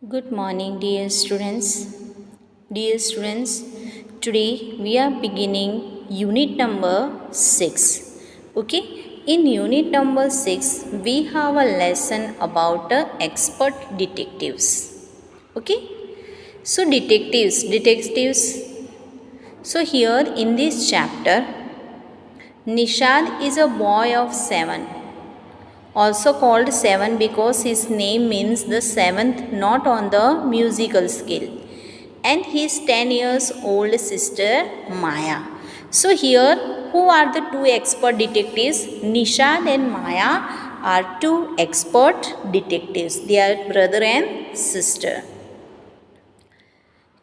Good morning, dear students. Dear students, today we are beginning unit number 6. Okay, in unit number 6, we have a lesson about expert detectives. Okay, so detectives. So, here in this chapter, Nishad is a boy of 7, also called 7 because his name means the seventh not on the musical scale, and his 10 years old sister Maya. So here, who are the two expert detectives? Nishad and Maya are two expert detectives. They are brother and sister.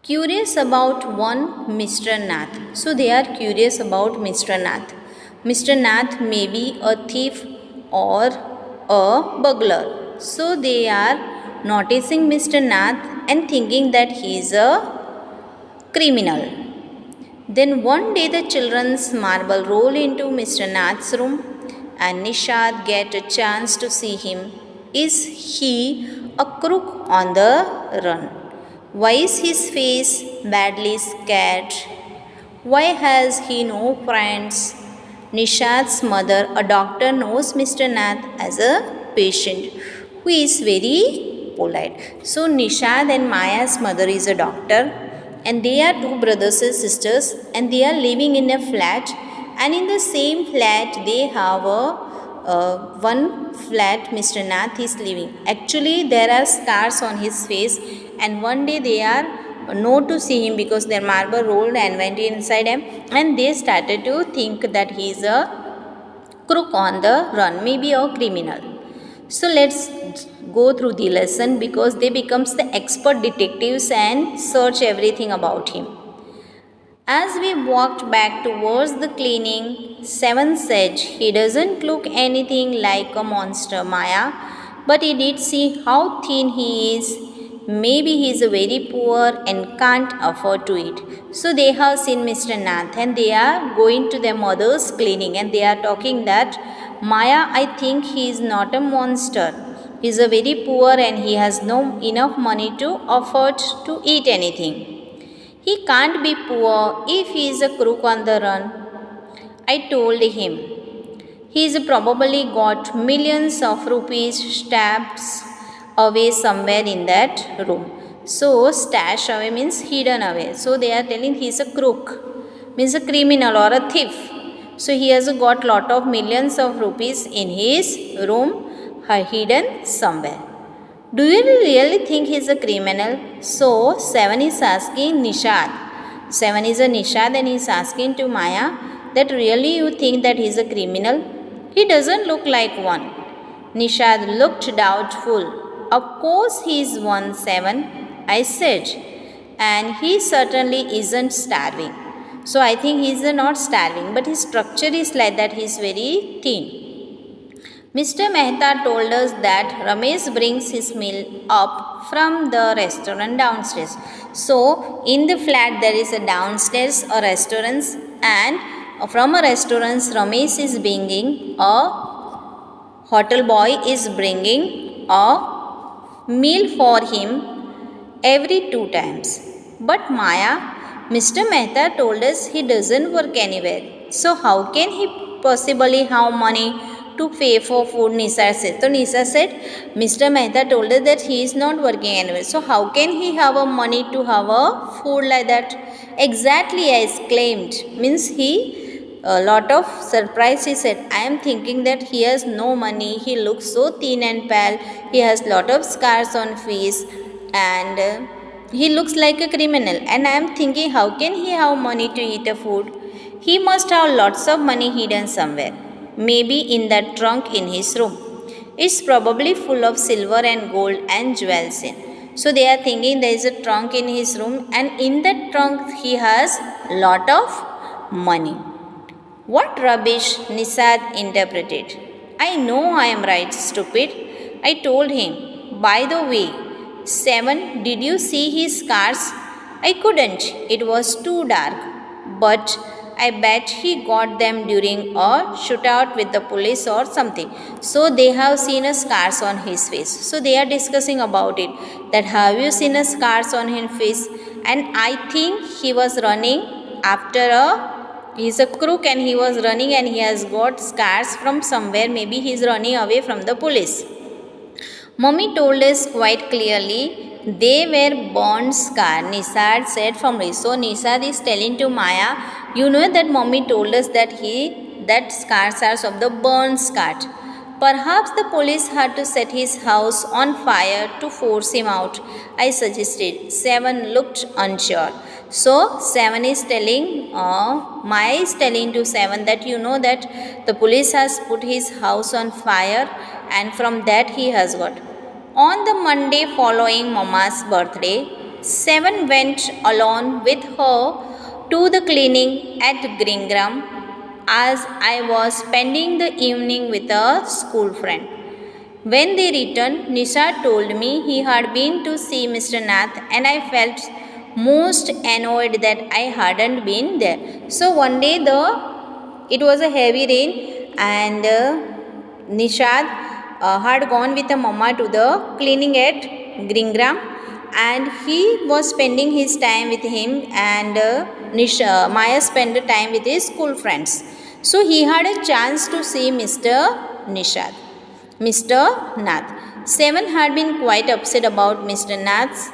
Curious about one Mr. Nath. So they are curious about Mr. Nath. Mr. Nath may be a thief or a burglar. So they are noticing Mr. Nath and thinking that he is a criminal. Then one day the children's marble roll into Mr. Nath's room and Nishad get a chance to see him. Is he a crook on the run? Why is his face badly scared? Why has he no friends? Nishad's mother, a doctor, knows Mr. Nath as a patient who is very polite. So Nishad and Maya's mother is a doctor, and they are two brothers and sisters, and they are living in a flat, and in the same flat they have a one flat Mr. Nath is living. Actually, there are scars on his face, and one day they are no to see him because their marble rolled and went inside him, and they started to think that he is a crook on the run, maybe a criminal. So let's go through the lesson because they becomes the expert detectives and search everything about him. As we walked back towards the cleaning, Seven said he doesn't look anything like a monster, Maya, but he did see how thin he is. Maybe he is very poor and can't afford to eat. So they have seen Mr. Nath and they are going to their mother's cleaning and they are talking that Maya, I think he is not a monster. He is a very poor and he has no enough money to afford to eat anything. He can't be poor if he is a crook on the run. I told him. He's probably got millions of rupees stashed away somewhere in that room. So, stash away means hidden away. So, they are telling he's a crook, means a criminal or a thief. So, he has got lot of millions of rupees in his room hidden somewhere. Do you really think he's a criminal? So, 7 is asking Nishad. 7 is a Nishad and he's asking to Maya that really you think that he's a criminal? He doesn't look like one. Nishad looked doubtful. Of course he is 1-7, I said. And he certainly isn't starving. So, I think he's not starving, but his structure is like that, he's very thin. Mr. Mehta told us that Ramesh brings his meal up from the restaurant downstairs. So, in the flat there is a downstairs a restaurant, and from a restaurant Ramesh is bringing a hotel boy is bringing a meal for him every 2 times. But Maya, Mr. Mehta told us he doesn't work anywhere. So how can he possibly have money to pay for food, Nisa said. So Nisa said, Mr. Mehta told us that he is not working anywhere. So how can he have a money to have a food like that? Exactly, I exclaimed. Means he a lot of surprise, he said. I am thinking that he has no money. He looks so thin and pale. He has lot of scars on face and he looks like a criminal. And I am thinking how can he have money to eat a food? He must have lots of money hidden somewhere. Maybe in that trunk in his room. It's probably full of silver and gold and jewels in. So they are thinking there is a trunk in his room and in that trunk he has lot of money. What rubbish, Nisad interpreted. I know I am right, stupid. I told him. By the way, 7, did you see his scars? I couldn't. It was too dark. But I bet he got them during a shootout with the police or something. So they have seen a scars on his face. So they are discussing about it. That have you seen a scars on his face? And I think he was running after he's a crook and he was running and he has got scars from somewhere. Maybe he's running away from the police. Mommy told us quite clearly they were burn scar, Nisad said firmly. So Nisad is telling to Maya, you know that mommy told us that scars are of the burn scar. Perhaps the police had to set his house on fire to force him out, I suggested. Seven looked unsure. So Seven is telling, Maya is telling to Seven that you know that the police has put his house on fire and from that he has got. On the Monday following Mama's birthday, Seven went alone with her to the clinic at Gringram as I was spending the evening with a school friend. When they returned, Nisha told me he had been to see Mr. Nath and I felt most annoyed that I hadn't been there. So one day it was a heavy rain and Nishad had gone with a mama to the clinic at Gringram and he was spending his time with him and Maya spent the time with his school friends. So he had a chance to see Mr. Nath. Seven had been quite upset about Mr. Nath's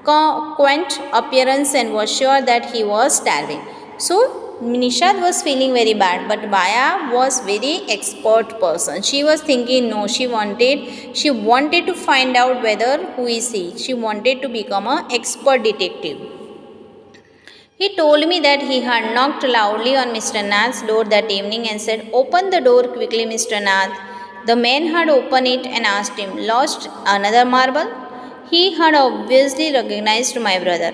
quaint appearance and was sure that he was starving. So Nishad was feeling very bad, but Maya was very expert person. She was thinking, no, she wanted to find out whether who is he. She wanted to become an expert detective. He told me that he had knocked loudly on Mr. Nath's door that evening and said, "Open the door quickly, Mr. Nath." The man had opened it and asked him, "Lost another marble?" He had obviously recognized my brother.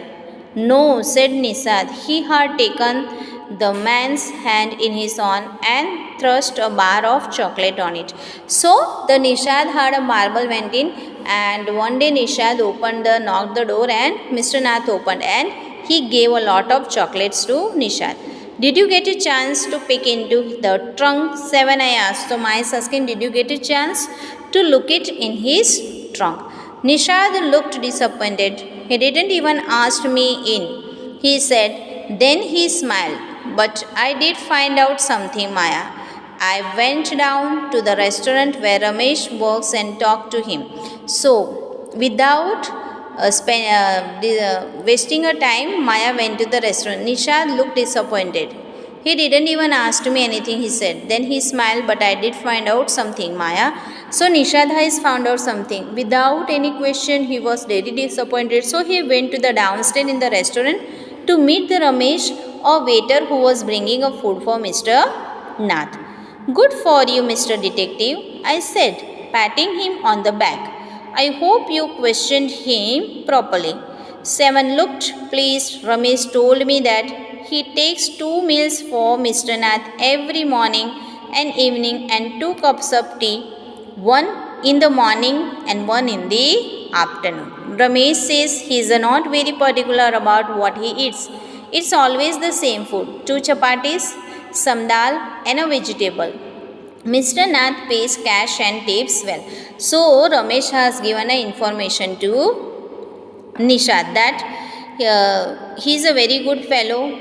No, said Nisad. He had taken the man's hand in his own and thrust a bar of chocolate on it. So the Nishad had a marble went in and one day Nishad knocked the door and Mr. Nath opened and he gave a lot of chocolates to Nishad. Did you get a chance to peek into the trunk? Seven, I asked. So Maya is asking, did you get a chance to look it in his trunk? Nishad looked disappointed. He didn't even ask me in. He said, then he smiled. But I did find out something, Maya. I went down to the restaurant where Ramesh works and talked to him. So, without wasting her time, Maya went to the restaurant. Nishad looked disappointed. He didn't even ask me anything, he said. Then he smiled, but I did find out something, Maya. So Nishad has found out something. Without any question, he was very disappointed. So he went to the downstairs in the restaurant to meet the Ramesh, a waiter who was bringing a food for Mr. Nath. Good for you, Mr. Detective, I said, patting him on the back. I hope you questioned him properly. Seven looked pleased. Ramesh told me that he takes 2 meals for Mr. Nath every morning and evening and 2 cups of tea, one in the morning and one in the afternoon. Ramesh says he is not very particular about what he eats. It's always the same food, 2 chapatis, some dal and a vegetable. Mr. Nath pays cash and tips well. So Ramesh has given a information to Nishad that he is a very good fellow.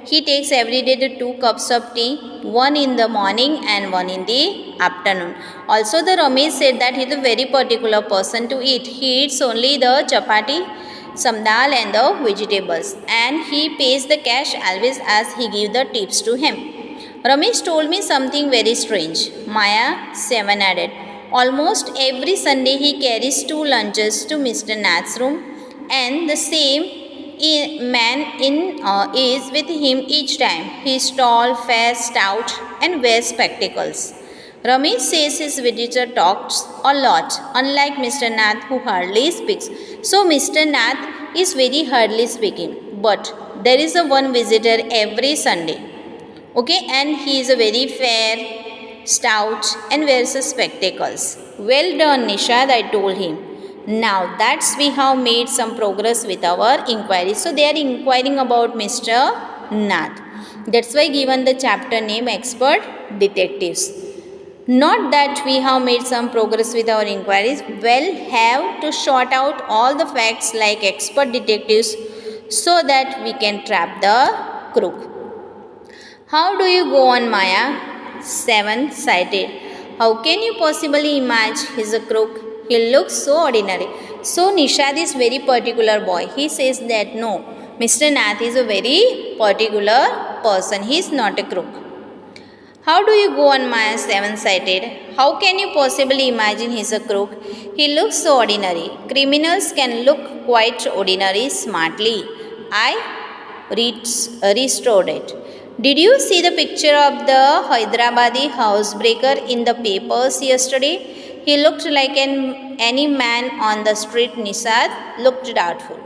He takes every day the 2 cups of tea, one in the morning and one in the afternoon. Also the Ramesh said that he is a very particular person to eat. He eats only the chapati, some dal and the vegetables, and he pays the cash always as he gives the tips to him. Ramesh told me something very strange. Maya, 7 added. Almost every Sunday he carries 2 lunches to Mr. Nath's room and the same man is with him each time. He is tall, fair, stout and wears spectacles. Ramesh says his visitor talks a lot, unlike Mr. Nath who hardly speaks. So Mr. Nath is very hardly speaking, but there is a one visitor every Sunday. Okay, and he is a very fair, stout and wears spectacles. Well done, Nishad, I told him. Now that's we have made some progress with our inquiry. So they are inquiring about Mr. Nath. That's why given the chapter name Expert Detectives. Not that we have made some progress with our inquiries, we'll have to sort out all the facts like expert detectives so that we can trap the crook. How do you go on, Maya? 7 cited. How can you possibly imagine he's a crook? He looks so ordinary. So Nishad is very particular boy. He says that no, Mr. Nath is a very particular person. He is not a crook. How do you go on, Maya? 7 cited. How can you possibly imagine he's a crook? He looks so ordinary. Criminals can look quite ordinary smartly. I restored it. Did you see the picture of the Hyderabadi housebreaker in the papers yesterday? He looked like any man on the street. Nishad looked doubtful.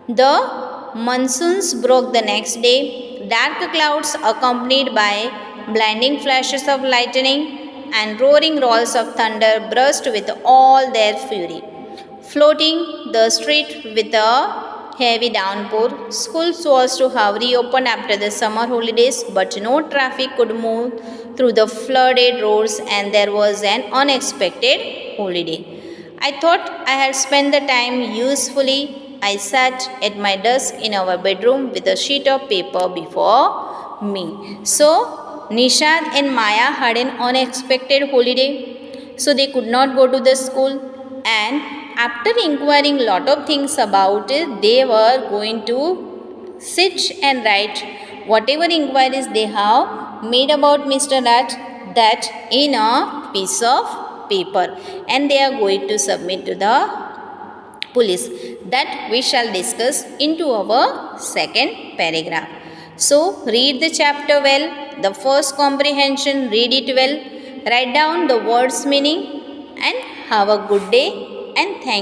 The monsoons broke the next day. Dark clouds accompanied by blinding flashes of lightning and roaring rolls of thunder burst with all their fury, floating the street with a heavy downpour. Schools was to have reopened after the summer holidays, but no traffic could move through the flooded roads, and there was an unexpected holiday. I thought I had spent the time usefully. I sat at my desk in our bedroom with a sheet of paper before me. So, Nishad and Maya had an unexpected holiday, so they could not go to the school. And after inquiring a lot of things about it, they were going to sit and write whatever inquiries they have made about Mr. Nath that in a piece of paper, and they are going to submit to the police. That we shall discuss into our second paragraph. So read the chapter well, the first comprehension, read it well, write down the words meaning, and have a good day, and thank you.